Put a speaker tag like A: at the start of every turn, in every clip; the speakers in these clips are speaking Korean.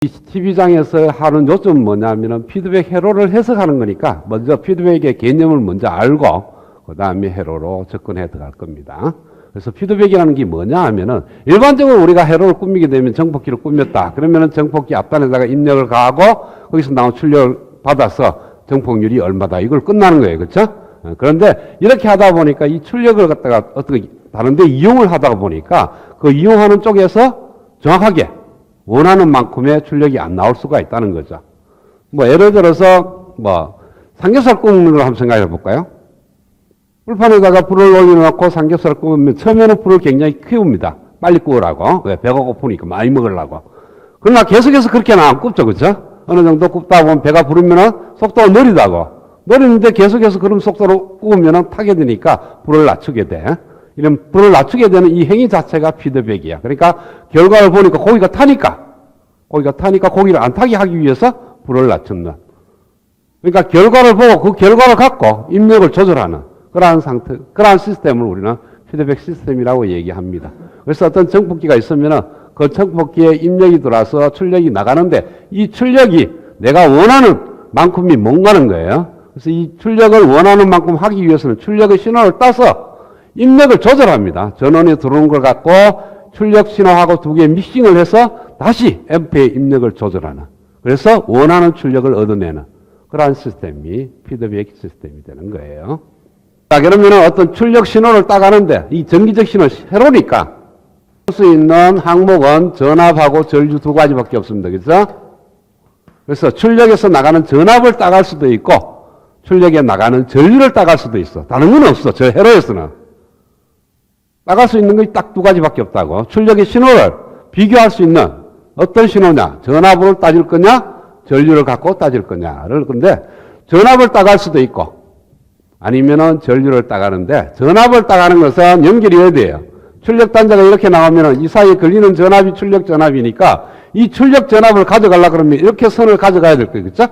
A: 이 TV장에서 하는 요점은 뭐냐면은 피드백 회로를 해석하는 거니까 먼저 피드백의 개념을 먼저 알고 그 다음에 회로로 접근해 들어갈 겁니다. 그래서 피드백이라는 게 뭐냐 하면은 일반적으로 우리가 회로를 꾸미게 되면 정폭기를 꾸몄다. 그러면은 정폭기 앞단에다가 입력을 가하고 거기서 나온 출력을 받아서 정폭률이 얼마다. 이걸 끝나는 거예요. 그렇죠? 그런데 이렇게 하다 보니까 이 출력을 갖다가 어떻게 다른데 이용을 하다 보니까 그 이용하는 쪽에서 정확하게 원하는 만큼의 출력이 안 나올 수가 있다는 거죠. 뭐 예를 들어서 삼겹살 굽는 걸 한번 생각해 볼까요? 불판에다가 불을 올려놓고 삼겹살을 구우면 처음에는 불을 굉장히 키웁니다. 빨리 구우라고. 왜? 배가 고프니까 많이 먹으려고. 그러나 계속해서 그렇게는 안 굽죠. 그렇죠? 어느 정도 굽다 보면 배가 부르면은 속도가 느리다고. 느리는데 계속해서 그런 속도로 구우면은 타게 되니까 불을 낮추게 돼. 이런 불을 낮추게 되는 이 행위 자체가 피드백이야. 그러니까 결과를 보니까 고기가 타니까 고기를 안 타게 하기 위해서 불을 낮춘다. 그러니까 결과를 보고 그 결과를 갖고 입력을 조절하는 그러한 상태, 그러한 시스템을 우리는 피드백 시스템이라고 얘기합니다. 그래서 어떤 정폭기가 있으면은 그 정폭기에 입력이 들어와서 출력이 나가는데 이 출력이 내가 원하는 만큼이 뭔가는 거예요. 그래서 이 출력을 원하는 만큼 하기 위해서는 출력의 신호를 따서 입력을 조절합니다. 전원에 들어오는 걸 갖고 출력 신호하고 두 개 믹싱을 해서 다시 앰프의 입력을 조절하는. 그래서 원하는 출력을 얻어내는 그러한 시스템이 피드백 시스템이 되는 거예요. 자, 그러면 어떤 출력 신호를 따가는데 이 전기적 신호 회로니까 할 수 있는 항목은 전압하고 전류 두 가지밖에 없습니다. 그렇죠? 그래서 출력에서 나가는 전압을 따갈 수도 있고 출력에 나가는 전류를 따갈 수도 있어. 다른 건 없어. 저 회로에서는. 따갈 수 있는 건 딱 두 가지밖에 없다고. 출력의 신호를 비교할 수 있는 어떤 신호냐? 전압으로 따질 거냐? 전류를 갖고 따질 거냐를. 근데 전압을 따갈 수도 있고 아니면은 전류를 따가는데 전압을 따가는 것은 연결이 어디예요? 출력 단자가 이렇게 나오면은 이 사이에 걸리는 전압이 출력 전압이니까 이 출력 전압을 가져가려고 그러면 이렇게 선을 가져가야 될 거예요. 그렇죠?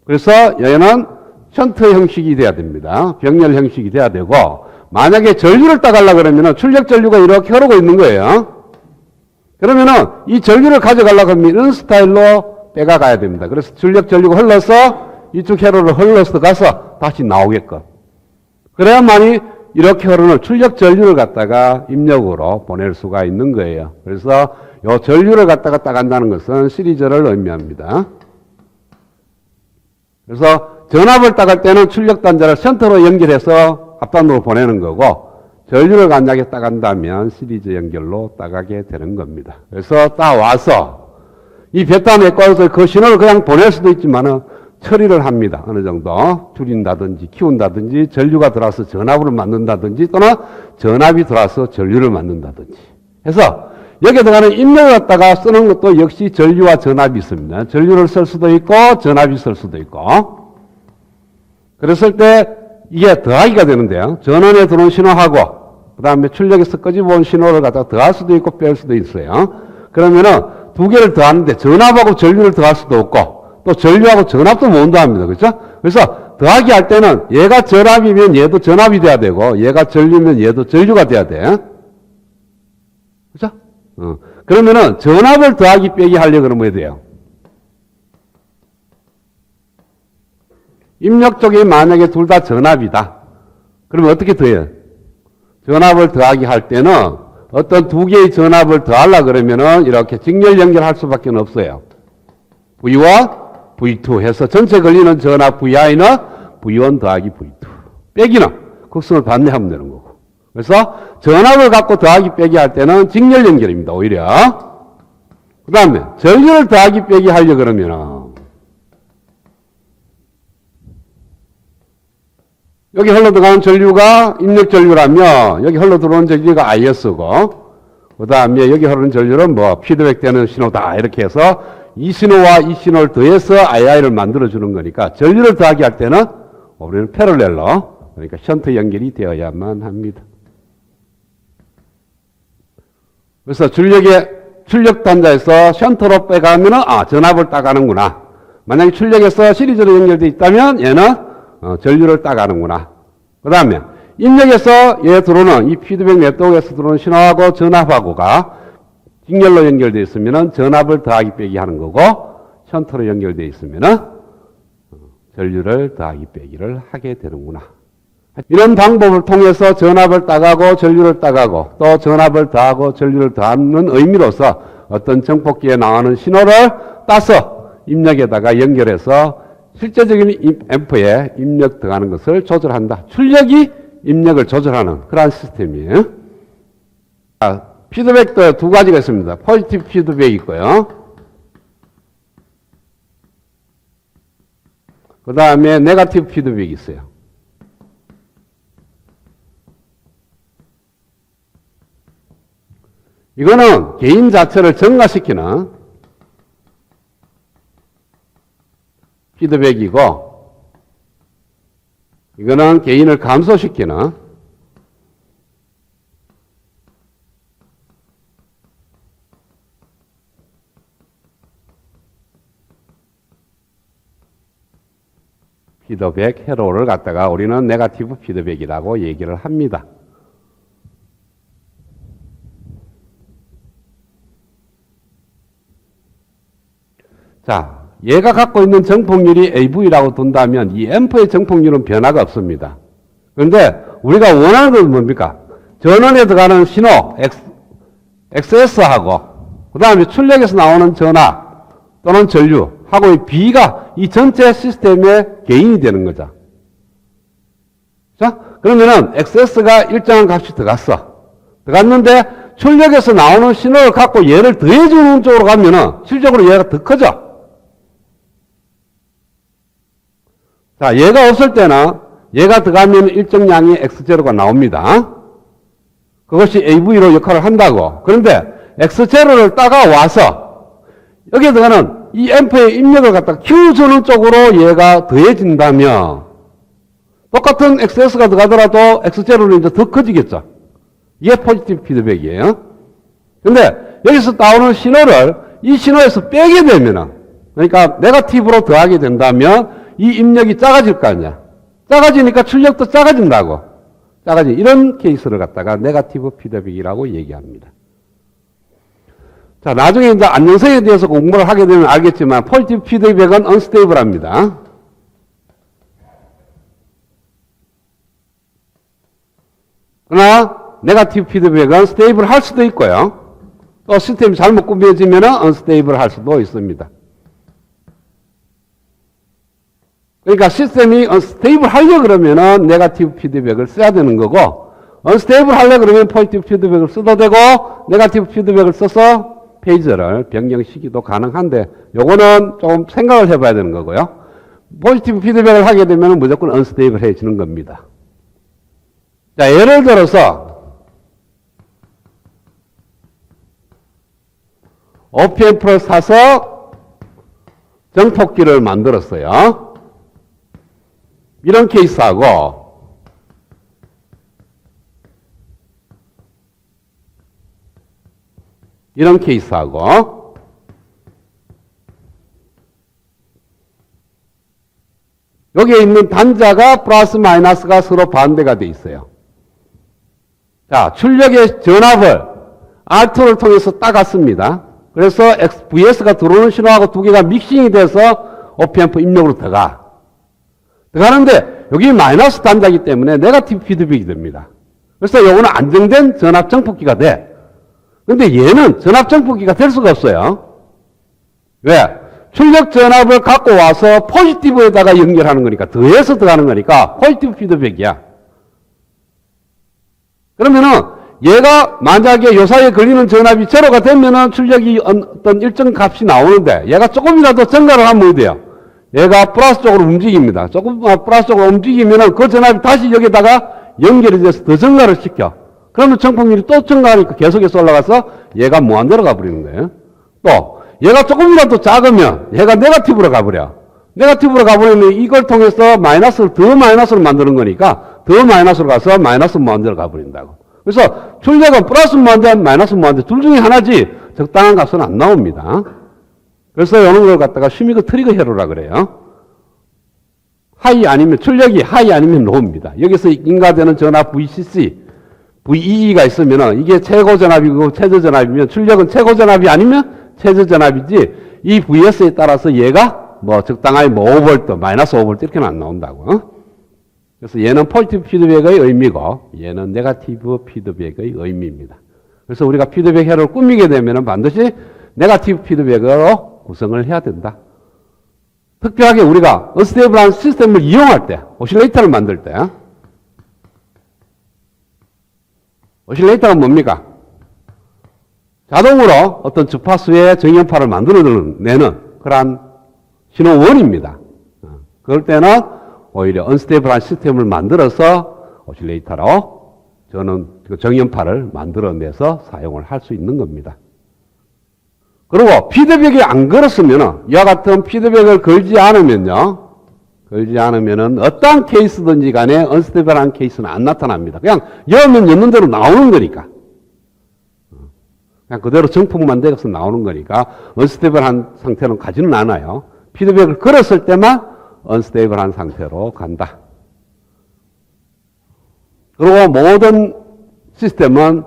A: 그래서 얘는 션트 형식이 돼야 됩니다. 병렬 형식이 돼야 되고 만약에 전류를 따가려고 그러면은 출력 전류가 이렇게 흐르고 있는 거예요. 그러면은 이 전류를 가져가려고 하면 이런 스타일로 빼가가야 됩니다. 그래서 출력 전류가 흘러서 이쪽 회로를 흘러서 가서 다시 나오게끔. 그래야만이 이렇게 흐르는 출력 전류를 갖다가 입력으로 보낼 수가 있는 거예요. 그래서 이 전류를 갖다가 따간다는 것은 시리즈를 의미합니다. 그래서 전압을 따갈 때는 출력 단자를 센터로 연결해서 앞단으로 보내는 거고 전류를 간단하게 따간다면 시리즈 연결로 따가게 되는 겁니다. 그래서 따와서 이 볏다 내과에서 그 신호를 그냥 보낼 수도 있지만은 처리를 합니다. 어느 정도 줄인다든지 키운다든지 전류가 들어와서 전압을 만든다든지 또는 전압이 들어와서 전류를 만든다든지 해서 여기에 들어가는 입력을 갖다가 쓰는 것도 역시 전류와 전압이 있습니다. 전류를 쓸 수도 있고 전압이 쓸 수도 있고 그랬을 때 이게 더하기가 되는데요. 전원에 들어온 신호하고 그 다음에 출력에서 끄집어 온 신호를 갖다가 더할 수도 있고 뺄 수도 있어요. 그러면은 두 개를 더하는데 전압하고 전류를 더할 수도 없고 또 전류하고 전압도 못 더합니다. 그렇죠? 그래서 더하기 할 때는 얘가 전압이면 얘도 전압이 돼야 되고 얘가 전류면 얘도 전류가 돼야 돼. 그렇죠? 그러면은 전압을 더하기 빼기 하려고 그러면 뭐 돼요? 입력 쪽이 만약에 둘 다 전압이다. 그러면 어떻게 더해요? 전압을 더하기 할 때는 어떤 두 개의 전압을 더하려고 그러면은 이렇게 직렬 연결할 수밖에 없어요. V와 V2 해서 전체 걸리는 전압 VI는 V1 더하기 V2. 빼기는 극성을 반대하면 되는 거고. 그래서 전압을 갖고 더하기 빼기 할 때는 직렬 연결입니다. 오히려. 그 다음에 전류를 더하기 빼기 하려고 그러면은 여기 흘러들어가는 전류가 입력 전류라면 여기 흘러들어오는 전류가 IS고 그 다음에 여기 흐르는 전류는 피드백 되는 신호다 이렇게 해서 이 신호와 이 신호를 더해서 II를 만들어주는 거니까 전류를 더하기 할 때는 우리는 패럴렐러 그러니까 션트 연결이 되어야만 합니다. 그래서 출력 단자에서 션트로 빼가면은 전압을 따가는구나. 만약에 출력에서 시리즈로 연결되어 있다면 얘는 전류를 따가는구나. 그 다음에 입력에서 얘 들어오는 이 피드백 네트워크에서 들어오는 신호하고 전압하고가 직렬로 연결되어 있으면 전압을 더하기 빼기 하는 거고, 션트로 연결되어 있으면 전류를 더하기 빼기를 하게 되는구나. 이런 방법을 통해서 전압을 따가고 전류를 따가고 또 전압을 더하고 전류를 더하는 의미로서 어떤 정폭기에 나오는 신호를 따서 입력에다가 연결해서 실제적인 앰프에 입력 들어가는 것을 조절한다. 출력이 입력을 조절하는 그러한 시스템이에요. 자, 피드백도 두 가지가 있습니다. 포지티브 피드백이 있고요. 그 다음에 네거티브 피드백이 있어요. 이거는 개인 자체를 증가시키는 피드백이고, 이거는 개인을 감소시키는 피드백 회로를 갖다가 우리는 네거티브 피드백이라고 얘기를 합니다. 자, 얘가 갖고 있는 정폭률이 AV라고 둔다면 이 앰프의 정폭률은 변화가 없습니다. 그런데 우리가 원하는 건 뭡니까? 전원에 들어가는 신호 XS하고 그 다음에 출력에서 나오는 전압 또는 전류하고의 B가 이 전체 시스템의 개인이 되는 거죠. 자, 그러면은 XS가 일정한 값이 들어갔는데 출력에서 나오는 신호를 갖고 얘를 더해주는 쪽으로 가면은 실적으로 얘가 더 커져. 자, 얘가 없을 때는 얘가 들어가면 일정량의 X0가 나옵니다. 그것이 AV로 역할을 한다고. 그런데 X0를 따가와서 여기에 들어가는 이 앰프의 입력을 갖다가 키워주는 쪽으로 얘가 더해진다면 똑같은 XS가 들어가더라도 X0는 이제 더 커지겠죠. 이게 포지티브 피드백이에요. 근데 여기서 나오는 신호를 이 신호에서 빼게 되면은, 그러니까 네거티브로 더하게 된다면 이 입력이 작아질 거 아니야. 작아지니까 출력도 작아진다고. 이런 케이스를 갖다가 네거티브 피드백이라고 얘기합니다. 자, 나중에 이제 안정성에 대해서 공부를 하게 되면 알겠지만 포지티브 피드백은 언스테이블합니다. 그러나 네거티브 피드백은 스테이블 할 수도 있고요. 또 시스템이 잘못 꾸며지면 언스테이블 할 수도 있습니다. 그러니까 시스템이 언스테이블 하려고 그러면은 네거티브 피드백을 써야 되는 거고, 언스테이블 하려고 그러면 포지티브 피드백을 써도 되고, 네거티브 피드백을 써서 페이지를 변경시키기도 가능한데, 요거는 좀 생각을 해봐야 되는 거고요. 포지티브 피드백을 하게 되면 무조건 언스테이블 해지는 겁니다. 자, 예를 들어서, OPM프를 사서 정폭기를 만들었어요. 이런 케이스하고 이런 케이스하고 여기에 있는 단자가 플러스 마이너스가 서로 반대가 돼 있어요. 자, 출력의 전압을 R2를 통해서 따갔습니다. 그래서 VS가 들어오는 신호하고 두 개가 믹싱이 돼서 OP앰프 입력으로 들어가는데 여기 마이너스 단자이기 때문에 네거티브 피드백이 됩니다. 그래서 이거는 안정된 전압 정폭기가 돼. 그런데 얘는 전압 정폭기가 될 수가 없어요. 왜? 출력 전압을 갖고 와서 포지티브에다가 연결하는 거니까, 더해서 들어가는 거니까 포지티브 피드백이야. 그러면은 얘가 만약에 요 사이에 걸리는 전압이 제로가 되면은 출력이 어떤 일정 값이 나오는데 얘가 조금이라도 증가를 하면 어디 돼요? 얘가 플러스 쪽으로 움직입니다. 조금 플러스 쪽으로 움직이면은 그 전압이 다시 여기다가 연결이 돼서 더 증가를 시켜. 그러면 정폭률이 또 증가하니까 계속해서 올라가서 얘가 무한대로 가버리는 거예요. 또 얘가 조금이라도 작으면 얘가 네거티브로 가버려. 네거티브로 가버리면 이걸 통해서 마이너스를 더 마이너스로 만드는 거니까 더 마이너스로 가서 마이너스 무한대로 가버린다고. 그래서 출력은 플러스 무한대, 마이너스 무한대 둘 중에 하나지 적당한 값은 안 나옵니다. 그래서 이런 걸 갖다가 슈미그 트리거 회로라 그래요. 하이 아니면 출력이 하이 아니면 로우입니다. 여기서 인가되는 전압 VCC, VEE가 있으면은 이게 최고 전압이고 최저 전압이면 출력은 최고 전압이 아니면 최저 전압이지 이 VS에 따라서 얘가 뭐 적당하게 뭐 5V, 마이너스 5V 이렇게는 안 나온다고. 그래서 얘는 포지티브 피드백의 의미고 얘는 네거티브 피드백의 의미입니다. 그래서 우리가 피드백 회로를 꾸미게 되면은 반드시 네거티브 피드백으로 구성을 해야 된다. 특별하게 우리가 언스테이블한 시스템을 이용할 때, 오실레이터를 만들 때, 오실레이터가 뭡니까? 자동으로 어떤 주파수의 정연파를 만들어내는 그러한 신호원입니다. 그럴 때는 오히려 언스테이블한 시스템을 만들어서 오실레이터로 저는 정연파를 만들어내서 사용을 할 수 있는 겁니다. 그리고 피드백이 안 걸었으면 이와 같은 피드백을 걸지 않으면요. 걸지 않으면은 어떠한 케이스든지 간에 언스테이블한 케이스는 안 나타납니다. 그냥 열면 였는 대로 나오는 거니까. 그냥 그대로 정폭만 되어서 나오는 거니까 언스테이블한 상태는 가지는 않아요. 피드백을 걸었을 때만 언스테이블한 상태로 간다. 그리고 모든 시스템은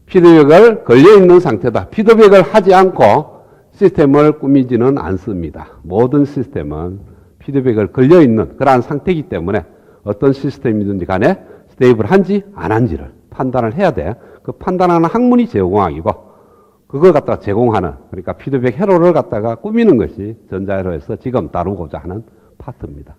A: 피드백을 걸려있는 상태다. 피드백을 하지 않고 시스템을 꾸미지는 않습니다. 모든 시스템은 피드백을 걸려있는 그러한 상태이기 때문에 어떤 시스템이든지 간에 스테이블한지 안 한지를 판단을 해야 돼. 그 판단하는 학문이 제공학이고 그걸 갖다가 제공하는 그러니까 피드백 회로를 갖다가 꾸미는 것이 전자회로에서 지금 다루고자 하는 파트입니다.